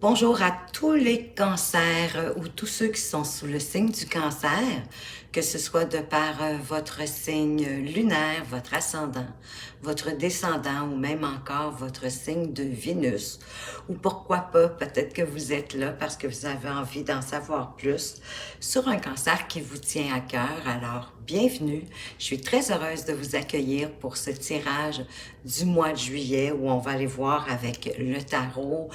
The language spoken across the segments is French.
Bonjour à tous les cancers ou tous ceux qui sont sous le signe du cancer, que ce soit de par votre signe lunaire, votre ascendant, votre descendant ou même encore votre signe de Vénus. Ou pourquoi pas, peut-être que vous êtes là parce que vous avez envie d'en savoir plus sur un cancer qui vous tient à cœur. Alors, bienvenue. Je suis très heureuse de vous accueillir pour ce tirage du mois de juillet où on va aller voir avec le tarot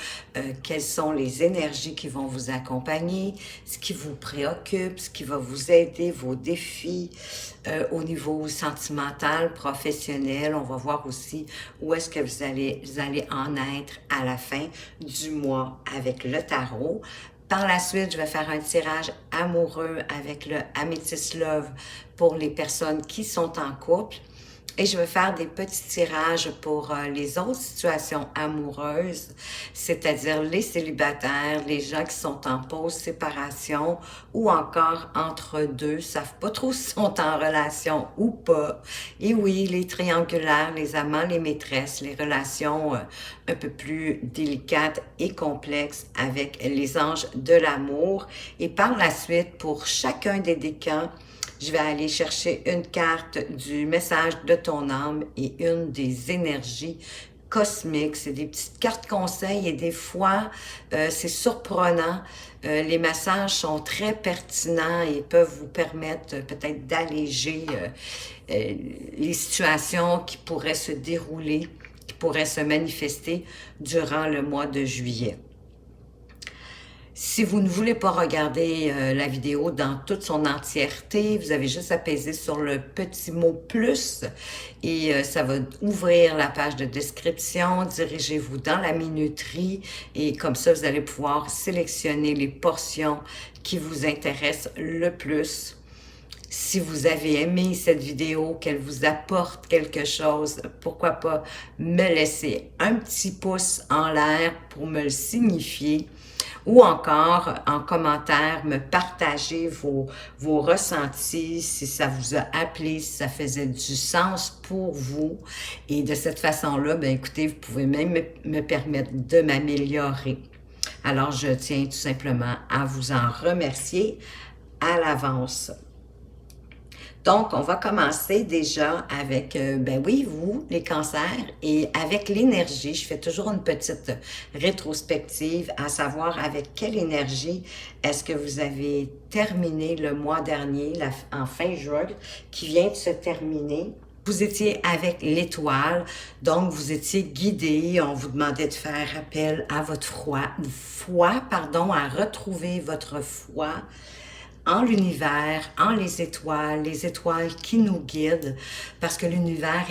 quelles sont les énergies qui vont vous accompagner, ce qui vous préoccupe, ce qui va vous aider, vos défis au niveau sentimental, professionnel. On va voir aussi où est-ce que vous allez en être à la fin du mois avec le tarot. Par la suite, je vais faire un tirage amoureux avec le Amethyst Love pour les personnes qui sont en couple. Et je vais faire des petits tirages pour les autres situations amoureuses, c'est-à-dire les célibataires, les gens qui sont en pause séparation ou encore entre deux, savent pas trop s'ils sont en relation ou pas. Et oui, les triangulaires, les amants, les maîtresses, les relations un peu plus délicates et complexes avec les anges de l'amour. Et par la suite, pour chacun des décans, je vais aller chercher une carte du message de ton âme et une des énergies cosmiques. C'est des petites cartes conseils et des fois, c'est surprenant. Les messages sont très pertinents et peuvent vous permettre peut-être d'alléger les situations qui pourraient se dérouler, qui pourraient se manifester durant le mois de juillet. Si vous ne voulez pas regarder la vidéo dans toute son entièreté, vous avez juste à peser sur le petit mot « plus » et ça va ouvrir la page de description. Dirigez-vous dans la minuterie et comme ça, vous allez pouvoir sélectionner les portions qui vous intéressent le plus. Si vous avez aimé cette vidéo, qu'elle vous apporte quelque chose, pourquoi pas me laisser un petit pouce en l'air pour me le signifier ou encore en commentaire me partager vos ressentis, si ça vous a appelé, si ça faisait du sens pour vous. Et de cette façon-là, ben écoutez, vous pouvez même me permettre de m'améliorer. Alors, je tiens tout simplement à vous en remercier à l'avance. Donc, on va commencer déjà avec, ben oui, vous, les cancers, et avec l'énergie. Je fais toujours une petite rétrospective, à savoir avec quelle énergie est-ce que vous avez terminé le mois dernier, en fin juin, qui vient de se terminer. Vous étiez avec l'étoile, donc vous étiez guidé, on vous demandait de faire appel à votre foi, à retrouver votre foi en l'univers, en les étoiles qui nous guident, parce que l'univers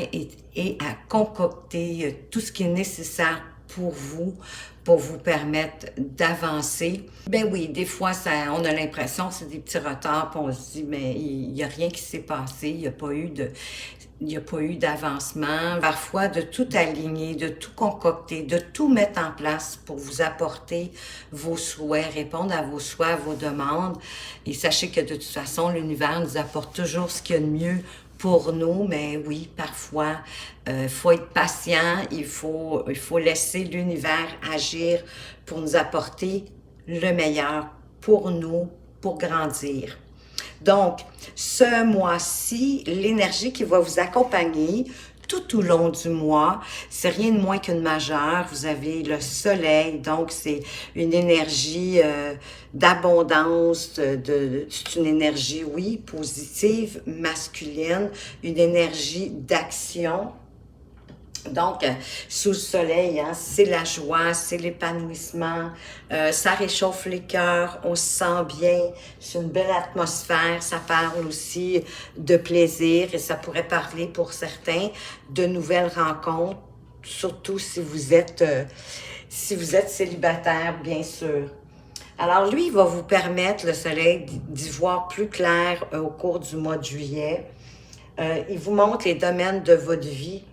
est à concocter tout ce qui est nécessaire pour vous permettre d'avancer. Ben oui, des fois, on a l'impression que c'est des petits retards, puis on se dit, mais il n'y a rien qui s'est passé, il n'y a pas eu d'avancement. Parfois, de tout aligner, de tout concocter, de tout mettre en place pour vous apporter vos souhaits, répondre à vos souhaits, à vos demandes. Et sachez que de toute façon, l'univers nous apporte toujours ce qu'il y a de mieux pour nous, mais oui, parfois, faut être patient, il faut laisser l'univers agir pour nous apporter le meilleur pour nous, pour grandir. Donc, ce mois-ci, l'énergie qui va vous accompagner tout au long du mois, c'est rien de moins qu'une majeure. Vous avez le soleil, donc c'est une énergie d'abondance, c'est une énergie, oui, positive, masculine, une énergie d'action. Donc, sous le soleil, hein, c'est la joie, c'est l'épanouissement, ça réchauffe les cœurs, on se sent bien, c'est une belle atmosphère, ça parle aussi de plaisir et ça pourrait parler pour certains de nouvelles rencontres, surtout si vous êtes célibataire, bien sûr. Alors lui, il va vous permettre, le soleil, d'y voir plus clair au cours du mois de juillet. Il vous montre les domaines de votre vie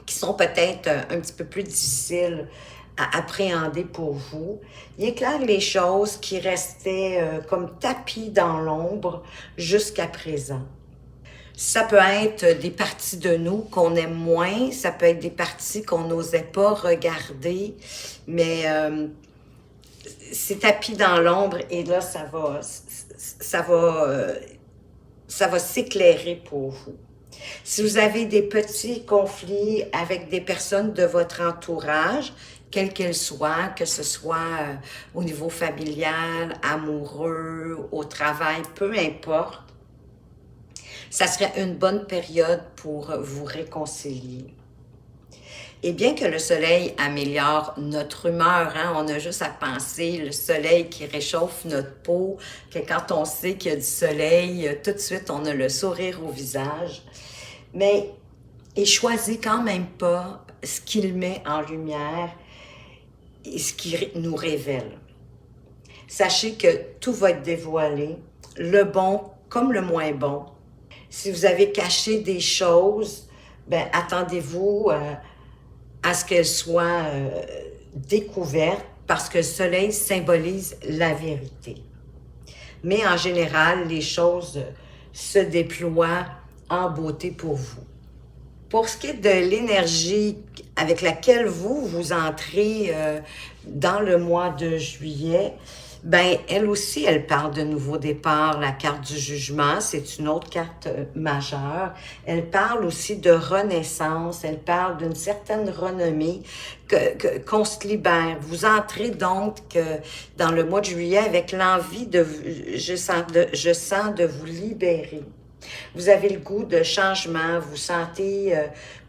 qui sont peut-être un petit peu plus difficiles à appréhender pour vous. Il éclaire les choses qui restaient comme tapis dans l'ombre jusqu'à présent. Ça peut être des parties de nous qu'on aime moins, ça peut être des parties qu'on n'osait pas regarder, mais c'est tapis dans l'ombre et là, ça va s'éclairer pour vous. Si vous avez des petits conflits avec des personnes de votre entourage, quelles qu'elles soient, que ce soit au niveau familial, amoureux, au travail, peu importe, ça serait une bonne période pour vous réconcilier. Et bien que le soleil améliore notre humeur, hein, on a juste à penser le soleil qui réchauffe notre peau, que quand on sait qu'il y a du soleil, tout de suite on a le sourire au visage. Mais il choisit quand même pas ce qu'il met en lumière et ce qu'il nous révèle. Sachez que tout va être dévoilé, le bon comme le moins bon. Si vous avez caché des choses, ben attendez-vous à ce qu'elles soient découvertes parce que le soleil symbolise la vérité. Mais en général, les choses se déploient en beauté pour vous. Pour ce qui est de l'énergie avec laquelle vous entrez dans le mois de juillet, ben elle aussi, elle parle de nouveau départ. La carte du jugement, c'est une autre carte majeure. Elle parle aussi de renaissance, elle parle d'une certaine renommée, qu'on se libère. Vous entrez donc dans le mois de juillet avec l'envie je sens de vous libérer. Vous avez le goût de changement, vous sentez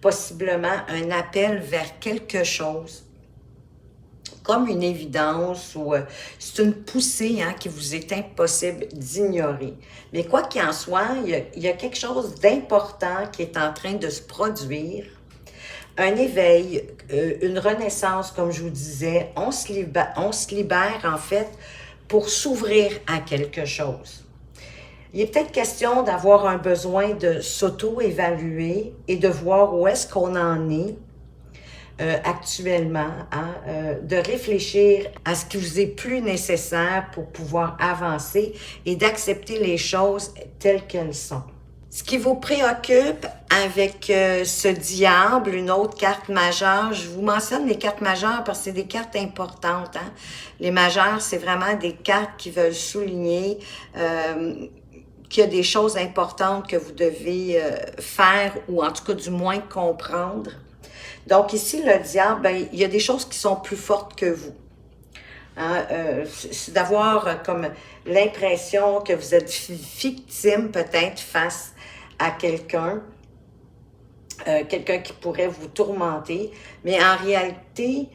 possiblement un appel vers quelque chose, comme une évidence ou c'est une poussée hein, qui vous est impossible d'ignorer. Mais quoi qu'il en soit, il y a quelque chose d'important qui est en train de se produire. Un éveil, une renaissance, comme je vous disais, on se libère en fait pour s'ouvrir à quelque chose. Il est peut-être question d'avoir un besoin de s'auto-évaluer et de voir où est-ce qu'on en est actuellement, hein, de réfléchir à ce qui vous est plus nécessaire pour pouvoir avancer et d'accepter les choses telles qu'elles sont. Ce qui vous préoccupe avec ce diable, une autre carte majeure, je vous mentionne les cartes majeures parce que c'est des cartes importantes. Hein? Les majeures, c'est vraiment des cartes qui veulent souligner qu'il y a des choses importantes que vous devez faire ou en tout cas du moins comprendre. Donc ici, le diable, ben, il y a des choses qui sont plus fortes que vous. Hein? C'est d'avoir comme l'impression que vous êtes victime peut-être face à quelqu'un, quelqu'un qui pourrait vous tourmenter, mais en réalité,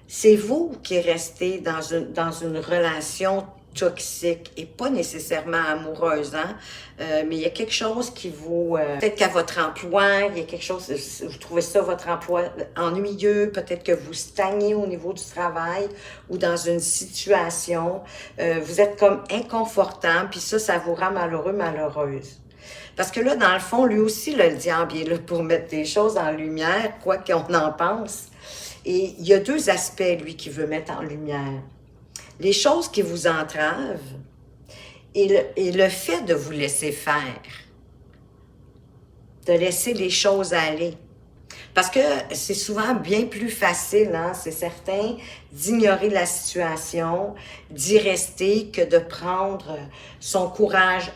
c'est vous qui restez dans une relation toxique et pas nécessairement amoureuse, hein? Mais il y a quelque chose qui vous... peut-être qu'à votre emploi, il y a quelque chose... Vous trouvez ça, votre emploi, ennuyeux, peut-être que vous stagnez au niveau du travail ou dans une situation. Vous êtes comme inconfortable, puis ça vous rend malheureux, malheureuse. Parce que là, dans le fond, lui aussi, le diable, il est là pour mettre des choses en lumière, quoi qu'on en pense. Et il y a deux aspects, lui, qu'il veut mettre en lumière. Les choses qui vous entravent et le fait de vous laisser faire, de laisser les choses aller. Parce que c'est souvent bien plus facile, hein, c'est certain, d'ignorer la situation, d'y rester, que de prendre son courage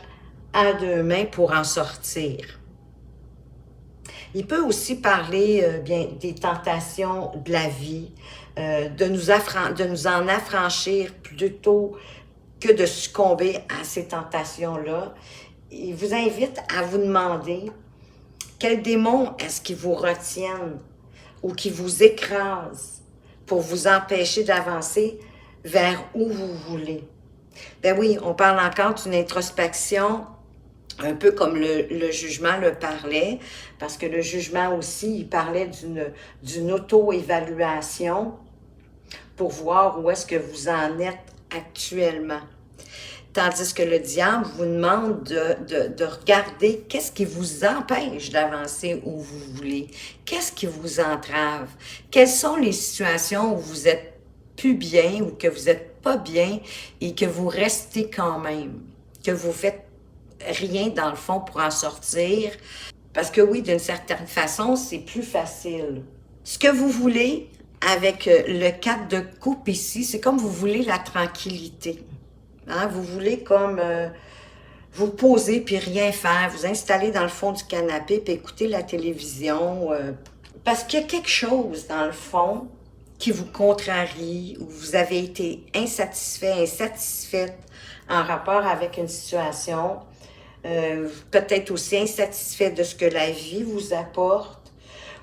à deux mains pour en sortir. Il peut aussi parler bien des tentations de la vie, de nous en affranchir plutôt que de succomber à ces tentations-là. Il vous invite à vous demander quels démons est-ce qui vous retiennent ou qui vous écrasent pour vous empêcher d'avancer vers où vous voulez. Ben oui, on parle encore d'une introspection, un peu comme le jugement le parlait, parce que le jugement aussi, il parlait d'une auto-évaluation pour voir où est-ce que vous en êtes actuellement. Tandis que le diable vous demande de regarder qu'est-ce qui vous empêche d'avancer où vous voulez, qu'est-ce qui vous entrave, quelles sont les situations où vous êtes plus bien ou que vous n'êtes pas bien et que vous restez quand même, que vous faites rien dans le fond pour en sortir. Parce que oui, d'une certaine façon, c'est plus facile. Ce que vous voulez, avec le 4 de coupe ici, c'est comme vous voulez la tranquillité. Hein? Vous voulez comme vous poser puis rien faire, vous installer dans le fond du canapé puis écouter la télévision. Parce qu'il y a quelque chose dans le fond qui vous contrarie ou vous avez été insatisfait, insatisfaite en rapport avec une situation. Peut-être aussi insatisfait de ce que la vie vous apporte,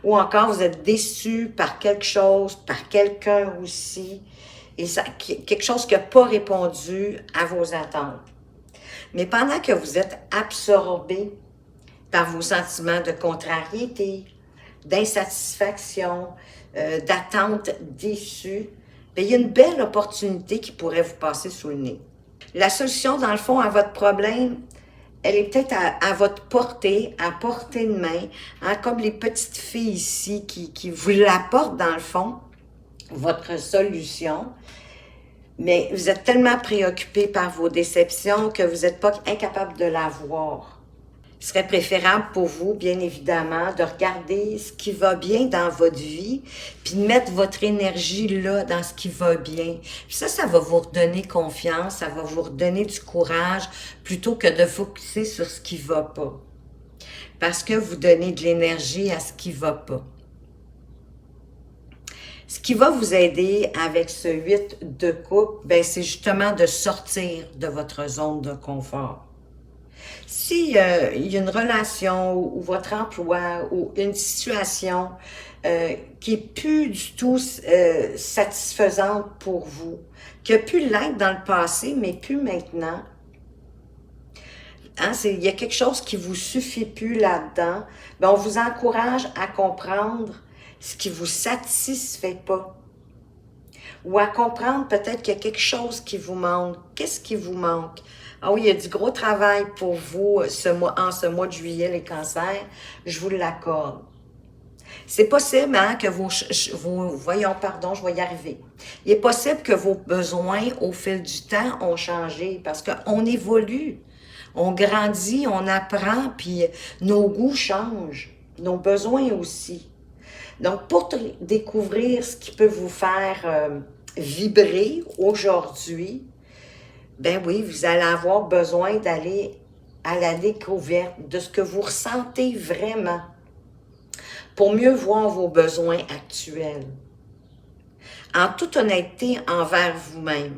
ou encore vous êtes déçu par quelque chose, par quelqu'un aussi, et ça, quelque chose qui n'a pas répondu à vos attentes. Mais pendant que vous êtes absorbé par vos sentiments de contrariété, d'insatisfaction, d'attente déçue, bien, il y a une belle opportunité qui pourrait vous passer sous le nez. La solution, dans le fond, à votre problème, elle est peut-être à votre portée, à portée de main, hein, comme les petites filles ici qui vous l'apportent dans le fond, votre solution. Mais vous êtes tellement préoccupé par vos déceptions que vous n'êtes pas incapable de la voir. Il serait préférable pour vous, bien évidemment, de regarder ce qui va bien dans votre vie, puis de mettre votre énergie là, dans ce qui va bien. Puis ça va vous redonner confiance, ça va vous redonner du courage, plutôt que de focuser sur ce qui va pas. Parce que vous donnez de l'énergie à ce qui va pas. Ce qui va vous aider avec ce 8 de coupe, ben, c'est justement de sortir de votre zone de confort. Si il y a une relation ou votre emploi ou une situation qui est plus du tout satisfaisante pour vous, qui a pu l'être dans le passé, mais plus maintenant, hein, il y a quelque chose qui vous suffit plus là-dedans, ben, on vous encourage à comprendre ce qui vous satisfait pas. Ou à comprendre peut-être qu'il y a quelque chose qui vous manque. Qu'est-ce qui vous manque? Ah oui, il y a du gros travail pour vous en ce mois de juillet, les cancers. Je vous l'accorde. C'est possible hein, que voyons, pardon, je vais y arriver. Il est possible que vos besoins au fil du temps ont changé parce qu'on évolue, on grandit, on apprend, puis nos goûts changent, nos besoins aussi. Donc, pour découvrir ce qui peut vous faire vibrer aujourd'hui, ben oui, vous allez avoir besoin d'aller à la découverte de ce que vous ressentez vraiment pour mieux voir vos besoins actuels. En toute honnêteté envers vous-même.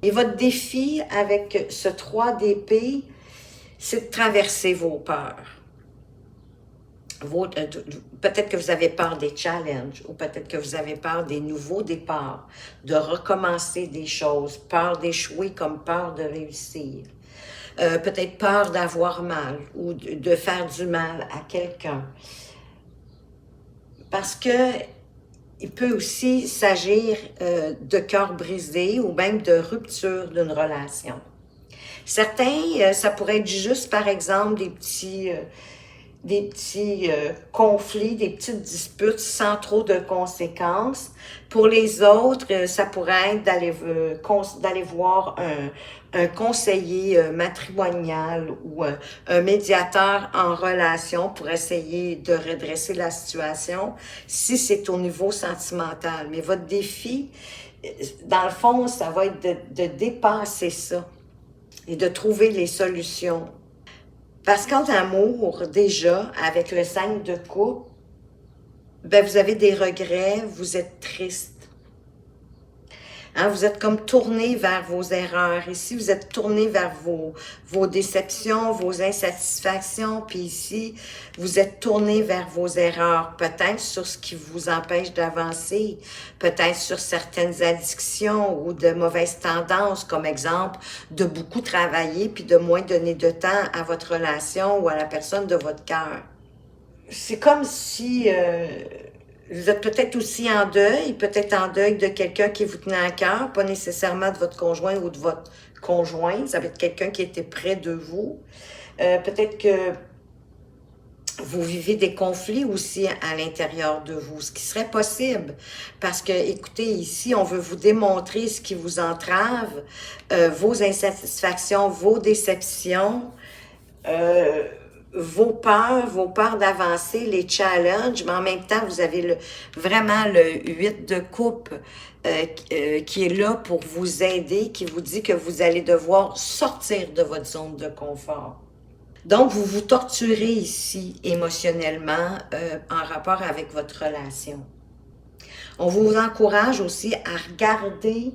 Et votre défi avec ce 3 d'épée, c'est de traverser vos peurs. Peut-être que vous avez peur des challenges ou peut-être que vous avez peur des nouveaux départs, de recommencer des choses, peur d'échouer comme peur de réussir. Peut-être peur d'avoir mal ou de faire du mal à quelqu'un. Parce que il peut aussi s'agir de cœur brisé ou même de rupture d'une relation. Certains, ça pourrait être juste, par exemple, des petits conflits, des petites disputes sans trop de conséquences. Pour les autres, ça pourrait être d'aller voir un conseiller matrimonial ou un médiateur en relation pour essayer de redresser la situation si c'est au niveau sentimental. Mais votre défi, dans le fond, ça va être de dépasser ça et de trouver les solutions. Parce qu'en amour, déjà, avec le 5 de coupe, ben vous avez des regrets, vous êtes triste. Hein, vous êtes comme tourné vers vos erreurs. Ici, vous êtes tourné vers vos déceptions, vos insatisfactions. Puis ici, vous êtes tourné vers vos erreurs. Peut-être sur ce qui vous empêche d'avancer. Peut-être sur certaines addictions ou de mauvaises tendances. Comme exemple, de beaucoup travailler puis de moins donner de temps à votre relation ou à la personne de votre cœur. C'est comme si... vous êtes peut-être aussi en deuil, peut-être en deuil de quelqu'un qui vous tenait à cœur, pas nécessairement de votre conjoint ou de votre conjointe, ça va être quelqu'un qui était près de vous. Peut-être que vous vivez des conflits aussi à l'intérieur de vous, ce qui serait possible. Parce que, écoutez, ici, on veut vous démontrer ce qui vous entrave, vos insatisfactions, vos déceptions, vos peurs d'avancer, les challenges, mais en même temps, vous avez vraiment le 8 de coupe qui est là pour vous aider, qui vous dit que vous allez devoir sortir de votre zone de confort. Donc, vous vous torturez ici émotionnellement en rapport avec votre relation. On vous encourage aussi à regarder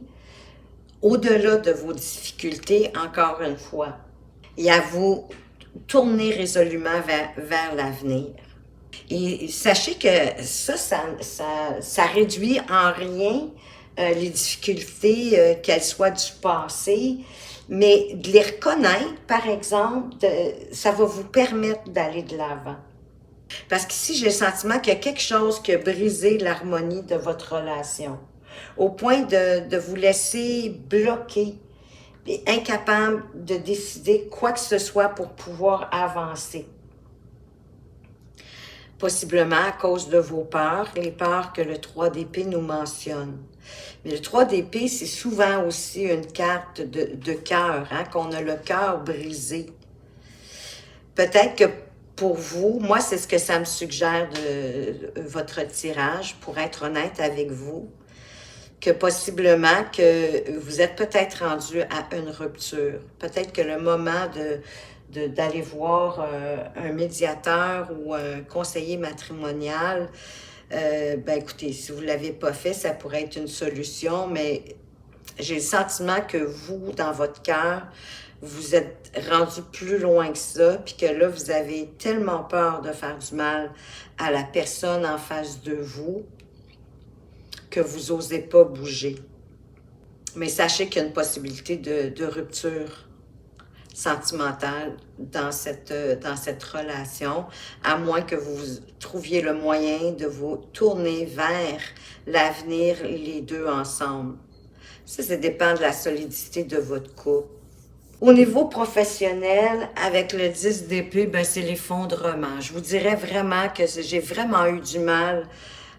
au-delà de vos difficultés, encore une fois, et à vous tourner résolument vers l'avenir. Et sachez que ça réduit en rien les difficultés, qu'elles soient du passé, mais de les reconnaître, par exemple, ça va vous permettre d'aller de l'avant. Parce qu'ici, j'ai le sentiment qu'il y a quelque chose qui a brisé l'harmonie de votre relation, au point de vous laisser bloquer, et incapable de décider quoi que ce soit pour pouvoir avancer. Possiblement à cause de vos peurs, les peurs que le 3 d'épée nous mentionne. Mais le 3 d'épée, c'est souvent aussi une carte de cœur, hein, qu'on a le cœur brisé. Peut-être que pour vous, moi, c'est ce que ça me suggère de votre tirage, pour être honnête avec vous, que possiblement que vous êtes peut-être rendu à une rupture. Peut-être que le moment d'aller voir un médiateur ou un conseiller matrimonial, ben écoutez, si vous ne l'avez pas fait, ça pourrait être une solution, mais j'ai le sentiment que vous, dans votre cœur, vous êtes rendu plus loin que ça, puis que là, vous avez tellement peur de faire du mal à la personne en face de vous que vous n'osez pas bouger. Mais sachez qu'il y a une possibilité de rupture sentimentale dans cette relation, à moins que vous trouviez le moyen de vous tourner vers l'avenir, les deux ensemble. Ça dépend de la solidité de votre couple. Au niveau professionnel, avec le 10 d'épée, ben c'est l'effondrement. Je vous dirais vraiment que j'ai vraiment eu du mal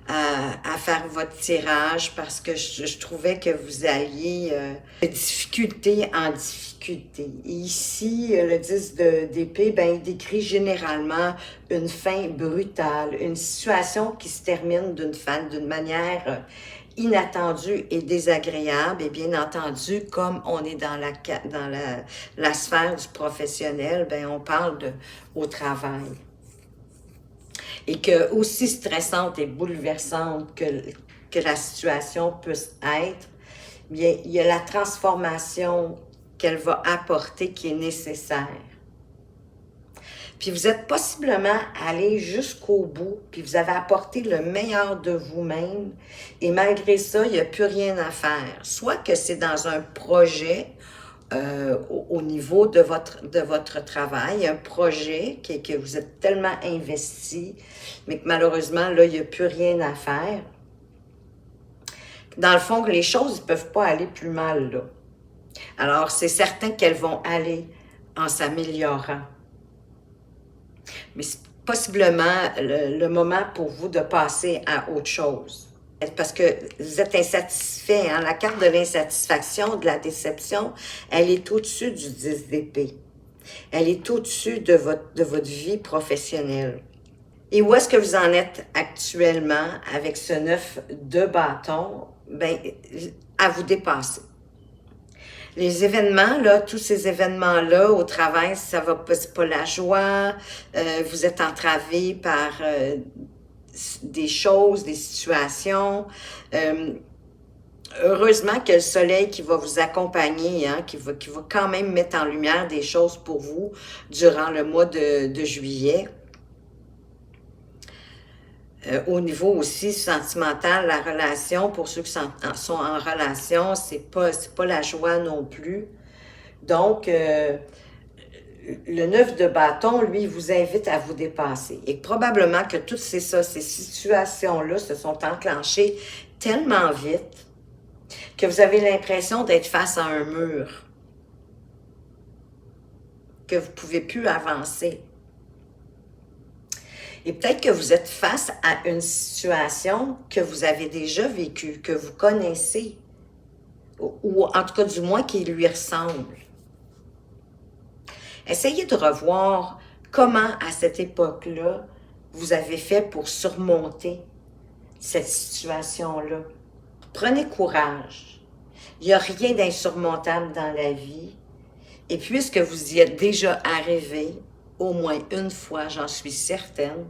à faire votre tirage parce que je trouvais que vous alliez de difficulté en difficulté. Et ici, le 10 d'épée, ben, il décrit généralement une fin brutale, une situation qui se termine d'une manière inattendue et désagréable. Et bien entendu, comme on est dans la sphère du professionnel, ben, on parle au travail. Et que aussi stressante et bouleversante que la situation puisse être, bien, il y a la transformation qu'elle va apporter qui est nécessaire. Puis vous êtes possiblement allé jusqu'au bout, puis vous avez apporté le meilleur de vous-même, et malgré ça, il n'y a plus rien à faire. Soit que c'est dans un projet au niveau de votre travail, un projet que vous êtes tellement investi, mais que malheureusement, là, il n'y a plus rien à faire. Dans le fond, les choses ne peuvent pas aller plus mal, là. Alors, c'est certain qu'elles vont aller en s'améliorant. Mais c'est possiblement le moment pour vous de passer à autre chose. Parce que vous êtes insatisfait, hein? La carte de l'insatisfaction, de la déception, elle est au-dessus du 10 d'épée. Elle est au-dessus de votre vie professionnelle. Et où est-ce que vous en êtes actuellement avec ce 9 de bâton? Bien, à vous dépasser. Les événements, là, tous ces événements-là au travail, ça va pas, c'est pas la joie, vous êtes entravé par des choses, des situations. Heureusement que le soleil qui va vous accompagner, hein, qui va quand même mettre en lumière des choses pour vous durant le mois de juillet. Au niveau aussi sentimental, la relation, pour ceux qui sont en relation, c'est pas la joie non plus. Donc, le 9 de bâton, lui, vous invite à vous dépasser. Et probablement que toutes ces situations-là se sont enclenchées tellement vite que vous avez l'impression d'être face à un mur, que vous ne pouvez plus avancer. Et peut-être que vous êtes face à une situation que vous avez déjà vécue, que vous connaissez, ou en tout cas du moins qui lui ressemble. Essayez de revoir Comment, à cette époque-là, vous avez fait pour surmonter cette situation-là? Prenez courage. Il n'y a rien d'insurmontable dans la vie. Et puisque vous y êtes déjà arrivé, au moins une fois, j'en suis certaine,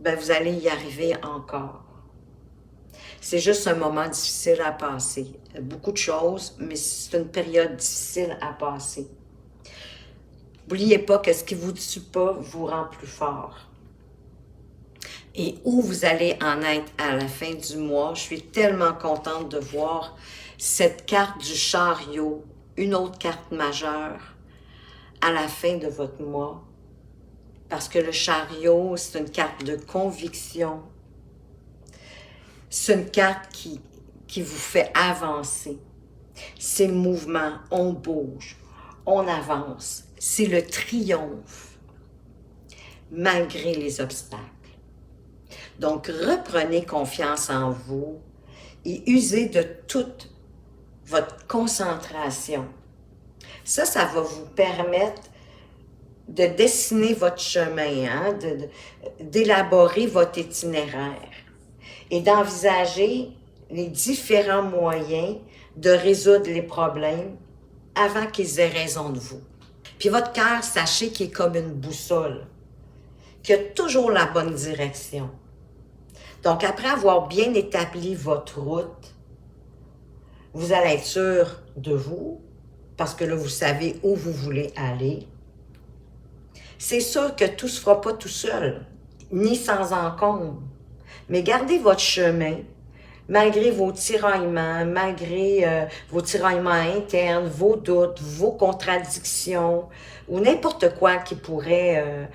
ben vous allez y arriver encore. C'est juste un moment difficile à passer. Beaucoup de choses, mais c'est une période difficile à passer. N'oubliez pas que ce qui ne vous tue pas vous rend plus fort. Et où vous allez en être à la fin du mois, je suis tellement contente de voir cette carte du chariot, une autre carte majeure, à la fin de votre mois. Parce que le chariot, c'est une carte de conviction. C'est une carte qui vous fait avancer. C'est le mouvement, on bouge, on avance. C'est le triomphe, malgré les obstacles. Donc, reprenez confiance en vous et usez de toute votre concentration. Ça va vous permettre de dessiner votre chemin, hein, d'élaborer votre itinéraire et d'envisager les différents moyens de résoudre les problèmes avant qu'ils aient raison de vous. Puis votre cœur, sachez qu'il est comme une boussole, qu'il a toujours la bonne direction. Donc, après avoir bien établi votre route, vous allez être sûr de vous, parce que là, vous savez où vous voulez aller. C'est sûr que tout ne se fera pas tout seul, ni sans encombre. Mais gardez votre chemin, malgré vos tiraillements, malgré vos tiraillements internes, vos doutes, vos contradictions, ou n'importe quoi qui pourrait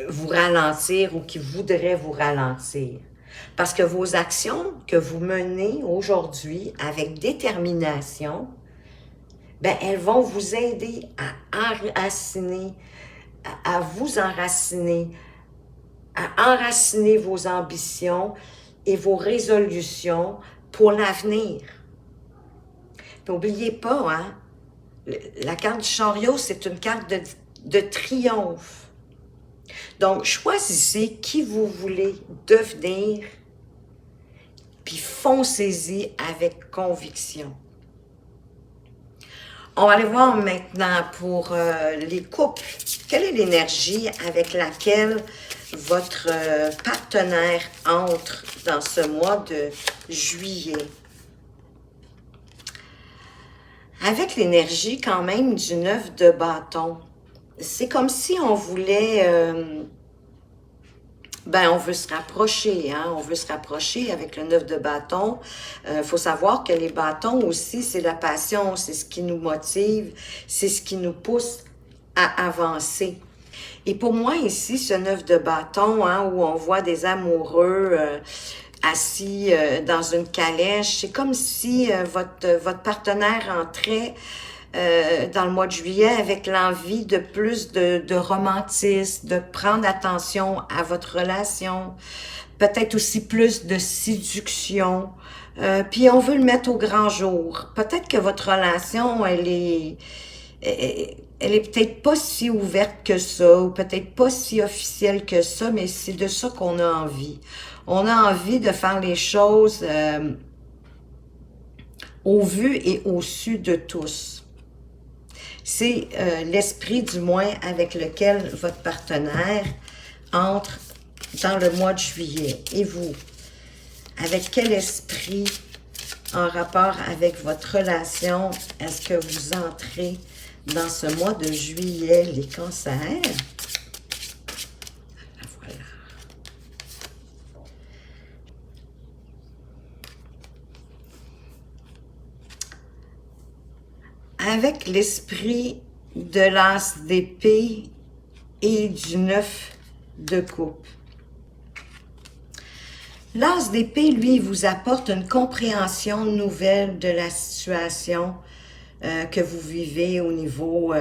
vous ralentir ou qui voudrait vous ralentir. Parce que vos actions que vous menez aujourd'hui avec détermination, ben, elles vont vous aider à enraciner, à vous enraciner, à enraciner vos ambitions et vos résolutions pour l'avenir. N'oubliez pas, hein, la carte du chariot, c'est une carte de triomphe. Donc, choisissez qui vous voulez devenir, puis foncez-y avec conviction. On va aller voir maintenant pour les couples. Quelle est l'énergie avec laquelle votre partenaire entre dans ce mois de juillet? Avec l'énergie quand même du 9 de bâton, c'est comme si on voulait, ben on veut se rapprocher, hein? On veut se rapprocher avec le 9 de bâton. Faut savoir que les bâtons aussi, c'est la passion, c'est ce qui nous motive, c'est ce qui nous pousse à avancer. Et pour moi ici, ce 9 de bâton, hein, où on voit des amoureux assis dans une calèche, c'est comme si votre partenaire entrait dans le mois de juillet avec l'envie de plus de romantisme, de prendre attention à votre relation, peut-être aussi plus de séduction, puis on veut le mettre au grand jour. Peut-être que votre relation, elle est peut-être pas si ouverte que ça, ou peut-être pas si officielle que ça, mais c'est de ça qu'on a envie. On a envie de faire les choses au vu et au su de tous. C'est l'esprit, du moins, avec lequel votre partenaire entre dans le mois de juillet. Et vous, avec quel esprit, en rapport avec votre relation, est-ce que vous entrez dans ce mois de juillet, les cancers? Voilà. Avec l'esprit de l'as d'épée et du 9 de coupe. L'as d'épée, lui, vous apporte une compréhension nouvelle de la situation que vous vivez au niveau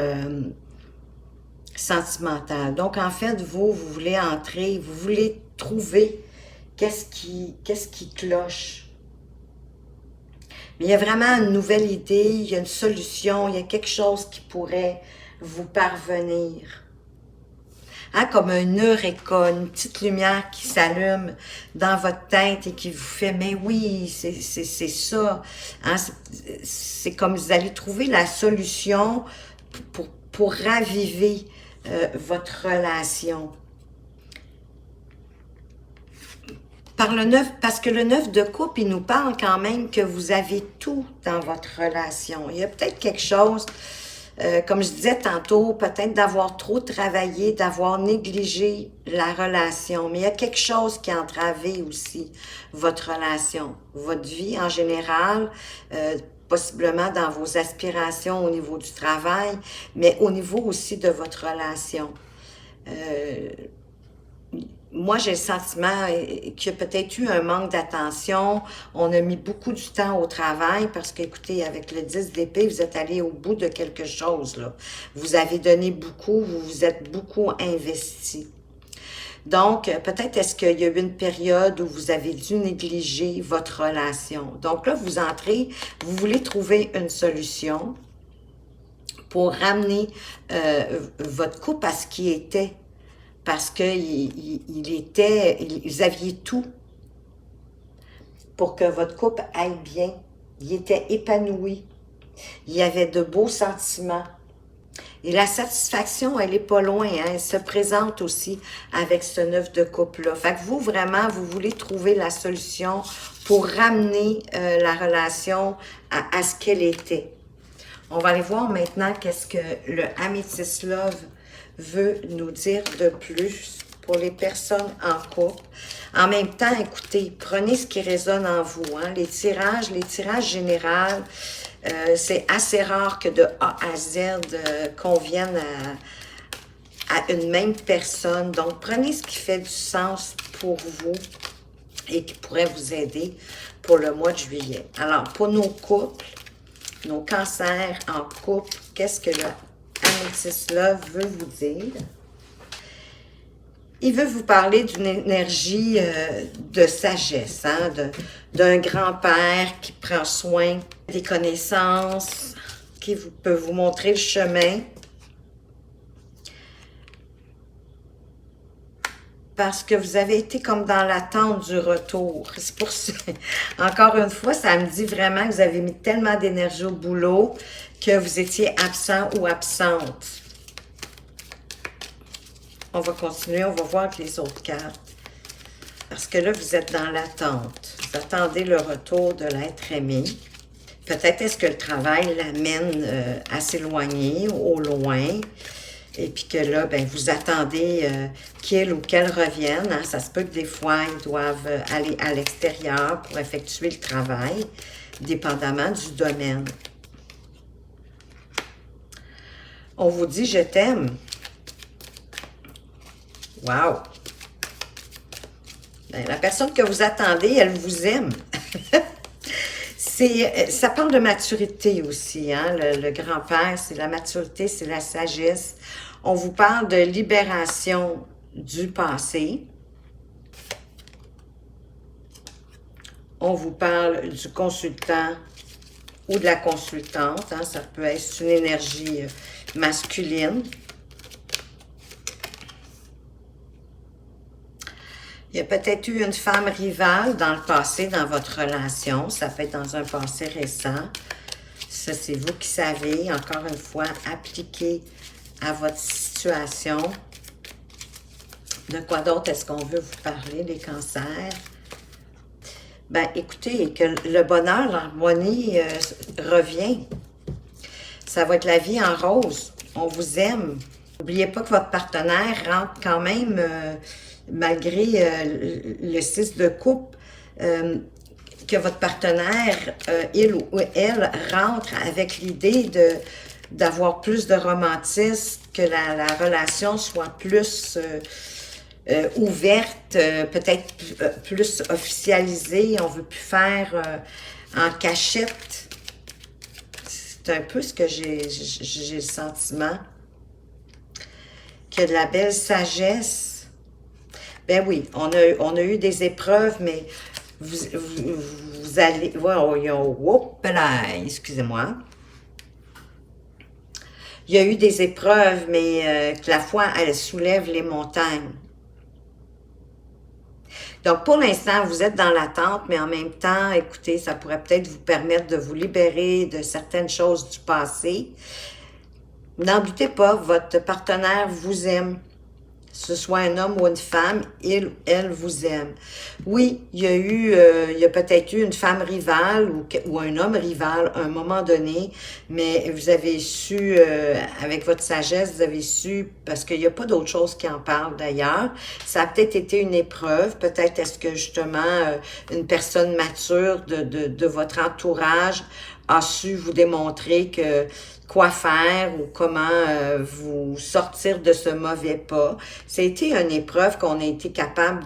sentimental. Donc, en fait, vous voulez entrer, vous voulez trouver qu'est-ce qui cloche. Mais il y a vraiment une nouvelle idée, il y a une solution, il y a quelque chose qui pourrait vous parvenir. hein, comme un eureka, une petite lumière qui s'allume dans votre tête et qui vous fait, mais oui, c'est ça. Hein, c'est comme vous allez trouver la solution pour raviver votre relation. Parce que le 9 de coupe, il nous parle quand même que vous avez tout dans votre relation. Il y a peut-être quelque chose, comme je disais tantôt, peut-être d'avoir trop travaillé, d'avoir négligé la relation. Mais il y a quelque chose qui a entravé aussi votre relation, votre vie en général, possiblement dans vos aspirations au niveau du travail, mais au niveau aussi de votre relation. Moi, j'ai le sentiment qu'il y a peut-être eu un manque d'attention. On a mis beaucoup du temps au travail parce qu'écoutez, avec le 10 d'épée, vous êtes allé au bout de quelque chose, là. Vous avez donné beaucoup, vous vous êtes beaucoup investi. Donc, peut-être est-ce qu'il y a eu une période où vous avez dû négliger votre relation. Donc là, vous entrez, vous voulez trouver une solution pour ramener votre couple à ce qui était. Parce que vous aviez tout pour que votre couple aille bien. Il était épanoui. Il y avait de beaux sentiments. Et la satisfaction, elle n'est pas loin, hein? Elle se présente aussi avec ce 9 de coupe-là. Fait que vous, vraiment, vous voulez trouver la solution pour ramener la relation à ce qu'elle était. On va aller voir maintenant qu'est-ce que le Amethyst Love veut nous dire de plus pour les personnes en couple. En même temps, écoutez, prenez ce qui résonne en vous. Hein? Les tirages généraux, c'est assez rare que de A à Z conviennent à une même personne. Donc, prenez ce qui fait du sens pour vous et qui pourrait vous aider pour le mois de juillet. Alors, pour nos couples, nos cancers en couple, qu'est-ce que le Amethyst Love veut vous dire? Il veut vous parler d'une énergie de sagesse, hein, d'un grand-père qui prend soin des connaissances, qui peut vous montrer le chemin. Parce que vous avez été comme dans l'attente du retour. C'est pour ça, encore une fois, ça me dit vraiment que vous avez mis tellement d'énergie au boulot que vous étiez absent ou absente. On va continuer, on va voir avec les autres cartes. Parce que là, vous êtes dans l'attente. Vous attendez le retour de l'être aimé. Peut-être est-ce que le travail l'amène à s'éloigner, au loin. Et puis que là, ben, vous attendez qu'il ou qu'elle revienne. Hein. Ça se peut que des fois, ils doivent aller à l'extérieur pour effectuer le travail, dépendamment du domaine. On vous dit « je t'aime ». Wow! Ben, la personne que vous attendez, elle vous aime. Ça parle de maturité aussi, hein? Le grand-père, c'est la maturité, c'est la sagesse. On vous parle de libération du passé. On vous parle du consultant ou de la consultante. Hein? Ça peut être une énergie masculine. Il y a peut-être eu une femme rivale dans le passé, dans votre relation. Ça peut être dans un passé récent. Ça, c'est vous qui savez, encore une fois, appliquer à votre situation. De quoi d'autre est-ce qu'on veut vous parler, les cancers? Ben, écoutez, que le bonheur, l'harmonie revient. Ça va être la vie en rose. On vous aime. N'oubliez pas que votre partenaire rentre quand même... malgré le 6 de coupe, que votre partenaire, il ou elle, rentre avec l'idée d'avoir plus de romantisme, que la relation soit plus ouverte, peut-être plus officialisée. On ne veut plus faire en cachette. C'est un peu ce que j'ai le sentiment. Qu'il y a de la belle sagesse. Ben oui, on a eu des épreuves, mais vous allez... Excusez-moi. Il y a eu des épreuves, mais que la foi, elle soulève les montagnes. Donc, pour l'instant, vous êtes dans l'attente, mais en même temps, écoutez, ça pourrait peut-être vous permettre de vous libérer de certaines choses du passé. N'en doutez pas, votre partenaire vous aime. Que ce soit un homme ou une femme, il ou elle vous aime. Oui, il y a peut-être eu une femme rivale ou un homme rival à un moment donné, mais vous avez su, avec votre sagesse, vous avez su, parce qu'il n'y a pas d'autre chose qui en parle d'ailleurs, ça a peut-être été une épreuve, peut-être est-ce que justement une personne mature de votre entourage a su vous démontrer que quoi faire ou comment vous sortir de ce mauvais pas. Ça a été une épreuve qu'on a été capable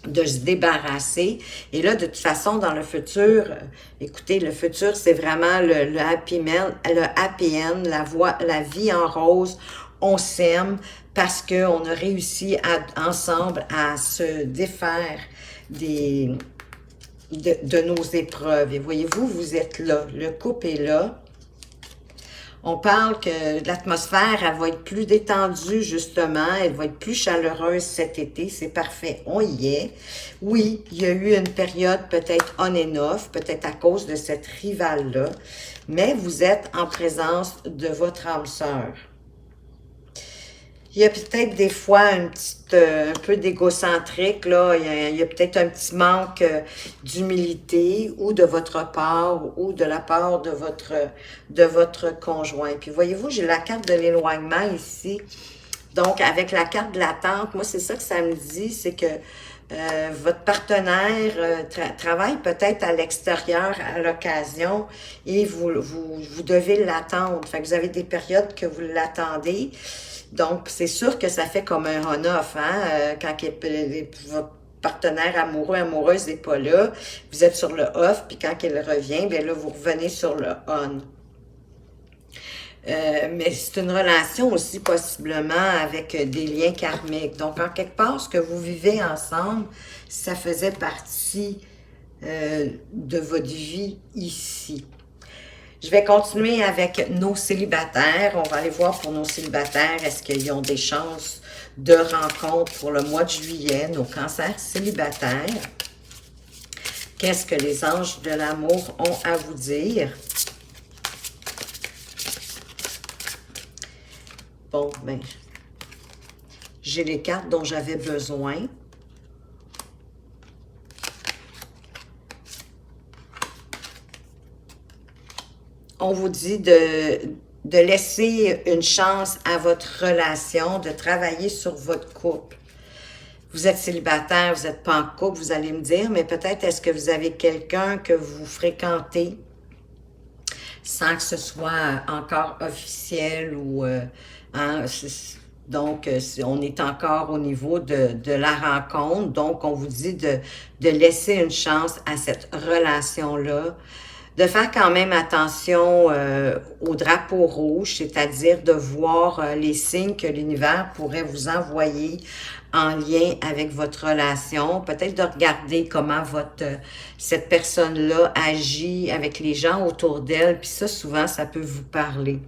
de se débarrasser. Et là, de toute façon, dans le futur, écoutez, le futur, c'est vraiment le happy end, la vie en rose. On s'aime parce qu'on a réussi ensemble à se défaire de nos épreuves. Et voyez-vous, vous êtes là. Le couple est là. On parle que l'atmosphère, elle va être plus détendue, justement. Elle va être plus chaleureuse cet été. C'est parfait. On y est. Oui, il y a eu une période peut-être on and off, peut-être à cause de cette rivale-là. Mais vous êtes en présence de votre âme sœur. Il y a peut-être des fois un peu d'égocentrique, là. Il y a peut-être un petit manque d'humilité ou de votre part ou de la part de votre conjoint. Puis voyez-vous, j'ai la carte de l'éloignement ici. Donc, avec la carte de l'attente, moi, c'est ça que ça me dit, c'est que votre partenaire travaille peut-être à l'extérieur à l'occasion et vous devez l'attendre. Fait que vous avez des périodes que vous l'attendez. Donc, c'est sûr que ça fait comme un on-off, hein? Quand votre partenaire amoureux, amoureuse n'est pas là, vous êtes sur le off, puis quand il revient, bien là, vous revenez sur le on. Mais c'est une relation aussi possiblement avec des liens karmiques. Donc, en quelque part, ce que vous vivez ensemble, ça faisait partie de votre vie ici. Je vais continuer avec nos célibataires. On va aller voir pour nos célibataires, est-ce qu'ils ont des chances de rencontre pour le mois de juillet, nos cancers célibataires. Qu'est-ce que les anges de l'amour ont à vous dire? Bon, ben, j'ai les cartes dont j'avais besoin. On vous dit de laisser une chance à votre relation, de travailler sur votre couple. Vous êtes célibataire, vous n'êtes pas en couple, vous allez me dire, mais peut-être est-ce que vous avez quelqu'un que vous fréquentez sans que ce soit encore officiel ou... hein, donc, on est encore au niveau de la rencontre. Donc, on vous dit de laisser une chance à cette relation-là, de faire quand même attention au drapeau rouge, c'est-à-dire de voir les signes que l'univers pourrait vous envoyer en lien avec votre relation. Peut-être de regarder comment cette personne-là agit avec les gens autour d'elle. Puis ça, souvent, ça peut vous parler.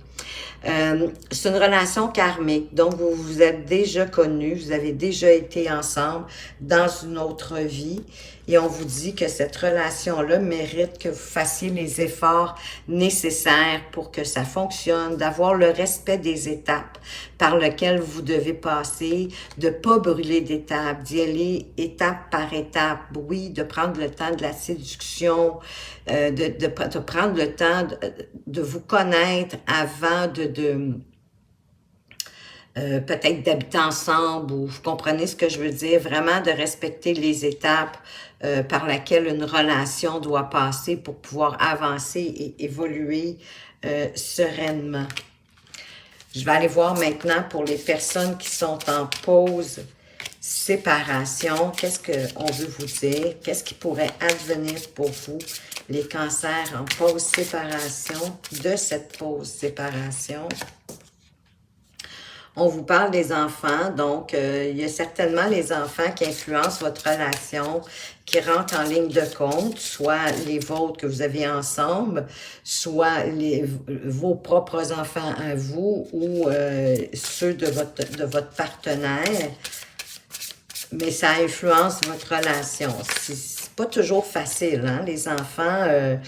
C'est une relation karmique, donc vous vous êtes déjà connus, vous avez déjà été ensemble dans une autre vie et on vous dit que cette relation-là mérite que vous fassiez les efforts nécessaires pour que ça fonctionne, d'avoir le respect des étapes par lesquelles vous devez passer, de ne pas brûler d'étapes, d'y aller étape par étape, oui, de prendre le temps de la séduction, de prendre le temps de vous connaître avant peut-être d'habiter ensemble, ou vous comprenez ce que je veux dire, vraiment de respecter les étapes par lesquelles une relation doit passer pour pouvoir avancer et évoluer sereinement. Je vais aller voir maintenant pour les personnes qui sont en pause séparation. Qu'est-ce qu'on veut vous dire? Qu'est-ce qui pourrait advenir pour vous, les cancers en pause séparation, de cette pause séparation? On vous parle des enfants, donc il y a certainement les enfants qui influencent votre relation, qui rentrent en ligne de compte, soit les vôtres que vous avez ensemble, soit vos propres enfants à vous ou ceux de votre partenaire, mais ça influence votre relation. C'est pas toujours facile, hein, les enfants.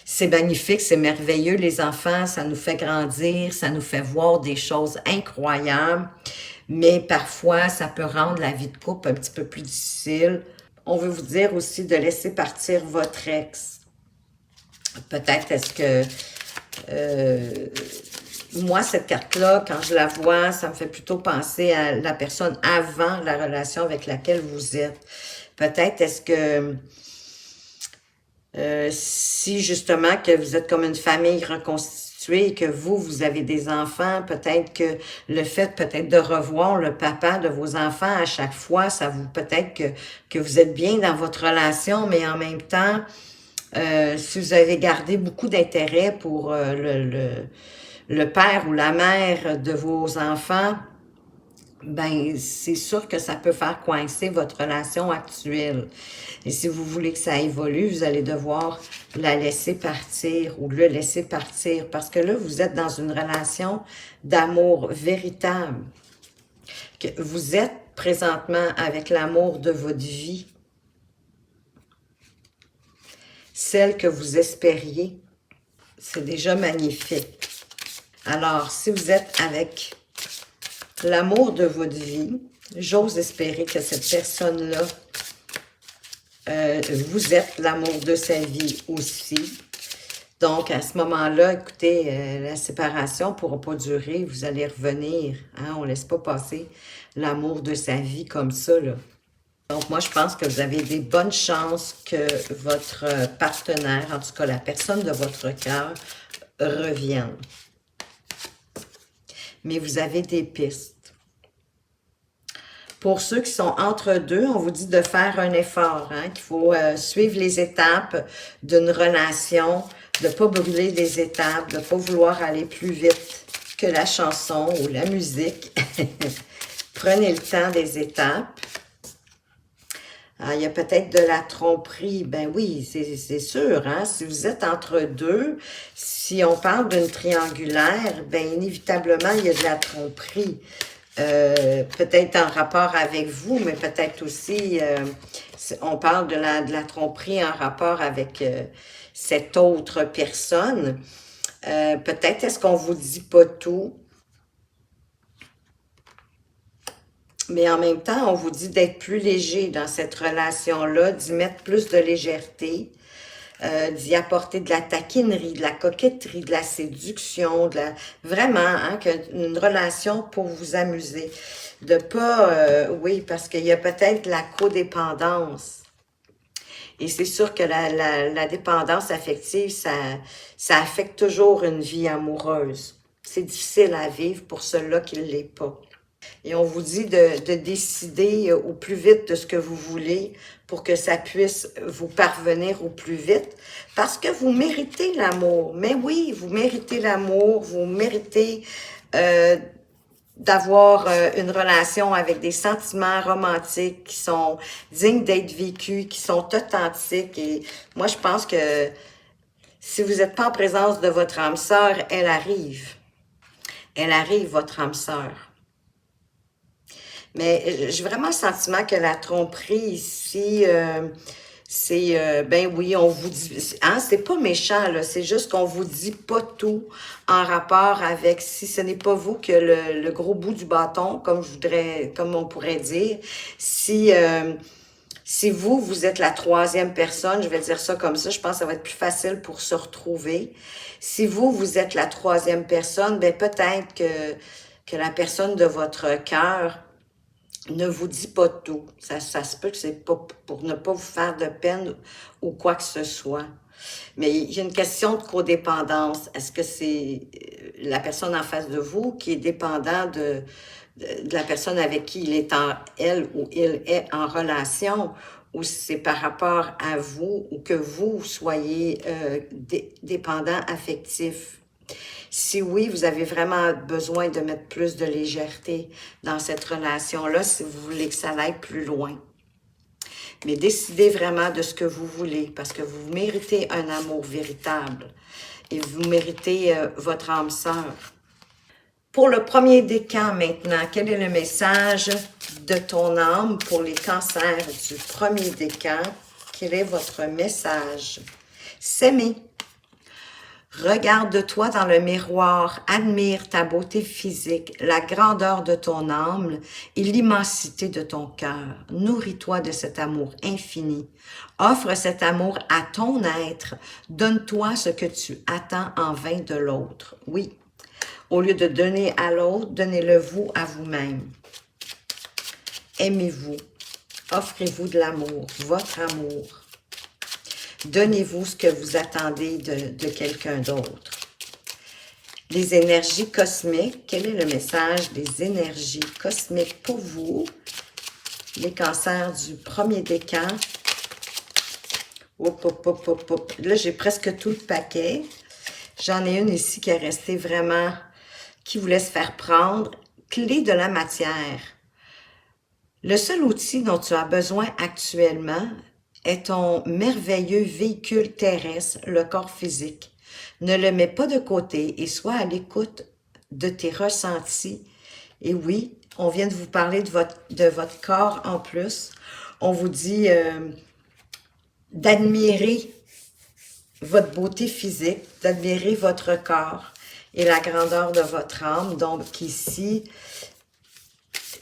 C'est magnifique, c'est merveilleux, les enfants, ça nous fait grandir, ça nous fait voir des choses incroyables, mais parfois, ça peut rendre la vie de couple un petit peu plus difficile. On veut vous dire aussi de laisser partir votre ex. Peut-être est-ce que... moi, cette carte-là, quand je la vois, ça me fait plutôt penser à la personne avant la relation avec laquelle vous êtes. Peut-être est-ce que... si justement que vous êtes comme une famille reconstituée, que vous avez des enfants, peut-être que le fait peut-être de revoir le papa de vos enfants à chaque fois, ça vous peut-être que vous êtes bien dans votre relation, mais en même temps, si vous avez gardé beaucoup d'intérêt pour le père ou la mère de vos enfants, ben c'est sûr que ça peut faire coincer votre relation actuelle. Et si vous voulez que ça évolue, vous allez devoir la laisser partir ou le laisser partir. Parce que là, vous êtes dans une relation d'amour véritable. Que vous êtes présentement avec l'amour de votre vie. Celle que vous espériez. C'est déjà magnifique. Alors, si vous êtes avec l'amour de votre vie, j'ose espérer que cette personne-là, vous êtes l'amour de sa vie aussi. Donc, à ce moment-là, écoutez, la séparation ne pourra pas durer, vous allez revenir. Hein? On ne laisse pas passer l'amour de sa vie comme ça, là. Donc, moi, je pense que vous avez des bonnes chances que votre partenaire, en tout cas la personne de votre cœur, revienne. Mais vous avez des pistes. Pour ceux qui sont entre deux, on vous dit de faire un effort, hein, qu'il faut suivre les étapes d'une relation, de ne pas brûler les étapes, de ne pas vouloir aller plus vite que la chanson ou la musique. Prenez le temps des étapes. Ah, il y a peut-être de la tromperie. Ben oui, c'est sûr, hein? Si vous êtes entre deux, si on parle d'une triangulaire, ben inévitablement, il y a de la tromperie. Peut-être en rapport avec vous, mais peut-être aussi, on parle de la tromperie en rapport avec cette autre personne. Peut-être est-ce qu'on vous dit pas tout, mais en même temps, on vous dit d'être plus léger dans cette relation-là, d'y mettre plus de légèreté, d'y apporter de la taquinerie, de la coquetterie, de la séduction, vraiment, hein, une relation pour vous amuser. De pas, oui, parce qu'il y a peut-être la codépendance. Et c'est sûr que la dépendance affective, ça affecte toujours une vie amoureuse. C'est difficile à vivre pour ceux-là qui ne l'est pas. Et on vous dit de décider au plus vite de ce que vous voulez pour que ça puisse vous parvenir au plus vite. Parce que vous méritez l'amour. Mais oui, vous méritez l'amour, vous méritez d'avoir une relation avec des sentiments romantiques qui sont dignes d'être vécus, qui sont authentiques. Et moi, je pense que si vous n'êtes pas en présence de votre âme sœur, elle arrive. Elle arrive, votre âme sœur. Mais j'ai vraiment le sentiment que la tromperie ici, c'est, ben oui, on vous dit, hein, c'est pas méchant, là, c'est juste qu'on vous dit pas tout en rapport avec, si ce n'est pas vous que le gros bout du bâton, comme on pourrait dire, si vous êtes la troisième personne, je vais dire ça comme ça, je pense que ça va être plus facile pour se retrouver. Si vous êtes la troisième personne, ben peut-être que la personne de votre cœur ne vous dit pas tout. Ça se peut que c'est pas pour ne pas vous faire de peine ou quoi que ce soit. Mais il y a une question de codépendance. Est-ce que c'est la personne en face de vous qui est dépendant de la personne avec qui elle ou il est en relation, ou c'est par rapport à vous, ou que vous soyez dépendant affectif? Si oui, vous avez vraiment besoin de mettre plus de légèreté dans cette relation-là, si vous voulez que ça aille plus loin. Mais décidez vraiment de ce que vous voulez, parce que vous méritez un amour véritable. Et vous méritez votre âme sœur. Pour le premier décan maintenant, quel est le message de ton âme pour les cancers du premier décan? Quel est votre message? S'aimer. Regarde-toi dans le miroir, admire ta beauté physique, la grandeur de ton âme et l'immensité de ton cœur. Nourris-toi de cet amour infini. Offre cet amour à ton être. Donne-toi ce que tu attends en vain de l'autre. Oui, au lieu de donner à l'autre, donnez-le vous à vous-même. Aimez-vous. Offrez-vous de l'amour, votre amour. Donnez-vous ce que vous attendez de quelqu'un d'autre. Les énergies cosmiques, quel est le message des énergies cosmiques pour vous? Les cancers du premier décan. Là, j'ai presque tout le paquet. J'en ai une ici qui est restée vraiment, qui vous laisse faire prendre. Clé de la matière. Le seul outil dont tu as besoin actuellement est ton merveilleux véhicule terrestre, le corps physique. Ne le mets pas de côté et sois à l'écoute de tes ressentis. Et oui, on vient de vous parler de votre corps en plus. On vous dit d'admirer votre beauté physique, d'admirer votre corps et la grandeur de votre âme. Donc ici,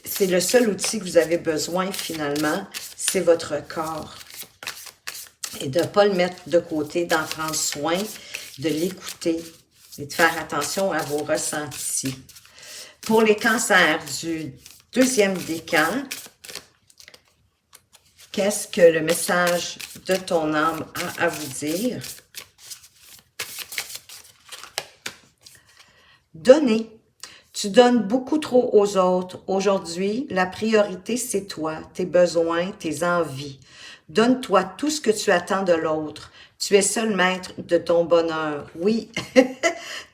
c'est le seul outil que vous avez besoin finalement, c'est votre corps. Et de ne pas le mettre de côté, d'en prendre soin, de l'écouter et de faire attention à vos ressentis. Pour les cancers du deuxième décan, qu'est-ce que le message de ton âme a à vous dire? Donner. Tu donnes beaucoup trop aux autres. Aujourd'hui, la priorité, c'est toi, tes besoins, tes envies. Donne-toi tout ce que tu attends de l'autre. Tu es seul maître de ton bonheur. Oui,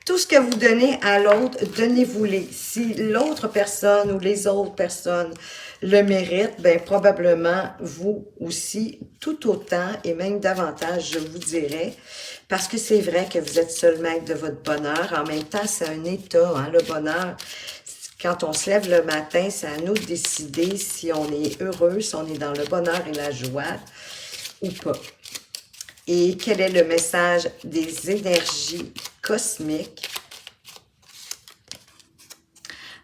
tout ce que vous donnez à l'autre, donnez-vous-les. Si l'autre personne ou les autres personnes le méritent, bien probablement vous aussi, tout autant et même davantage, je vous dirais. Parce que c'est vrai que vous êtes seul maître de votre bonheur. En même temps, c'est un état, hein, le bonheur. Quand on se lève le matin, c'est à nous de décider si on est heureux, si on est dans le bonheur et la joie ou pas. Et quel est le message des énergies cosmiques?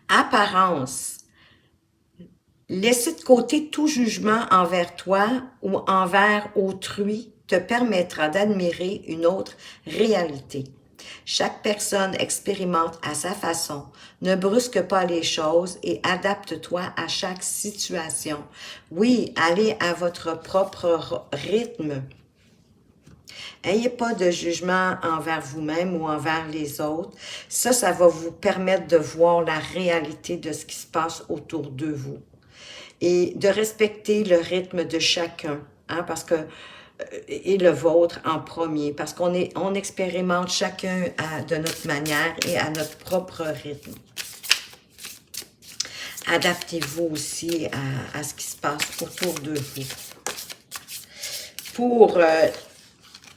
Apparence. Laisser de côté tout jugement envers toi ou envers autrui te permettra d'admirer une autre réalité. Chaque personne expérimente à sa façon. Ne brusque pas les choses et adapte-toi à chaque situation. Oui, allez à votre propre rythme. N'ayez pas de jugement envers vous-même ou envers les autres. Ça va vous permettre de voir la réalité de ce qui se passe autour de vous. Et de respecter le rythme de chacun, hein, parce que et le vôtre en premier, parce on expérimente chacun de notre manière et à notre propre rythme. Adaptez-vous aussi à ce qui se passe autour de vous.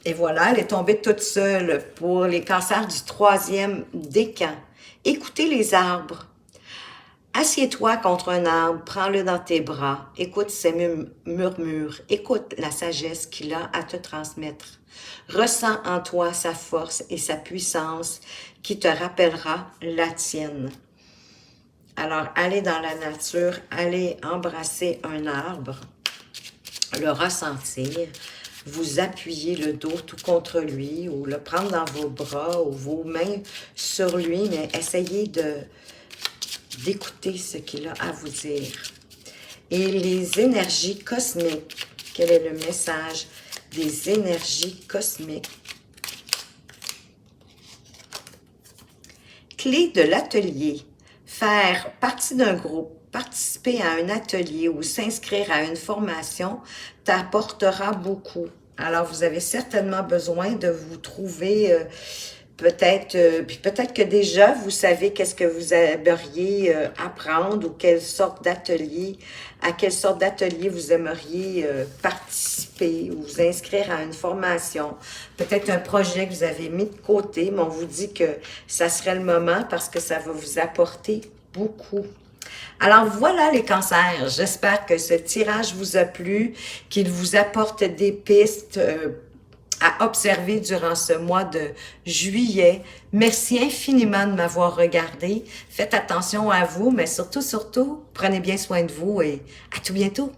Et voilà, elle est tombée toute seule pour les cancers du troisième décan. Écoutez les arbres. Assieds-toi contre un arbre, prends-le dans tes bras, écoute ses murmures, écoute la sagesse qu'il a à te transmettre. Ressens en toi sa force et sa puissance qui te rappellera la tienne. Alors, allez dans la nature, allez embrasser un arbre, le ressentir, vous appuyer le dos tout contre lui ou le prendre dans vos bras ou vos mains sur lui, mais essayez d'écouter ce qu'il a à vous dire. Et les énergies cosmiques, quel est le message des énergies cosmiques? Clé de l'atelier. Faire partie d'un groupe, participer à un atelier ou s'inscrire à une formation t'apportera beaucoup. Alors, vous avez certainement besoin de vous trouver Puis peut-être que déjà, vous savez qu'est-ce que vous aimeriez apprendre ou à quelle sorte d'atelier vous aimeriez participer ou vous inscrire à une formation. Peut-être un projet que vous avez mis de côté, mais on vous dit que ça serait le moment parce que ça va vous apporter beaucoup. Alors voilà les cancers, j'espère que ce tirage vous a plu, qu'il vous apporte des pistes à observer durant ce mois de juillet. Merci infiniment de m'avoir regardé. Faites attention à vous, mais surtout, prenez bien soin de vous et à tout bientôt.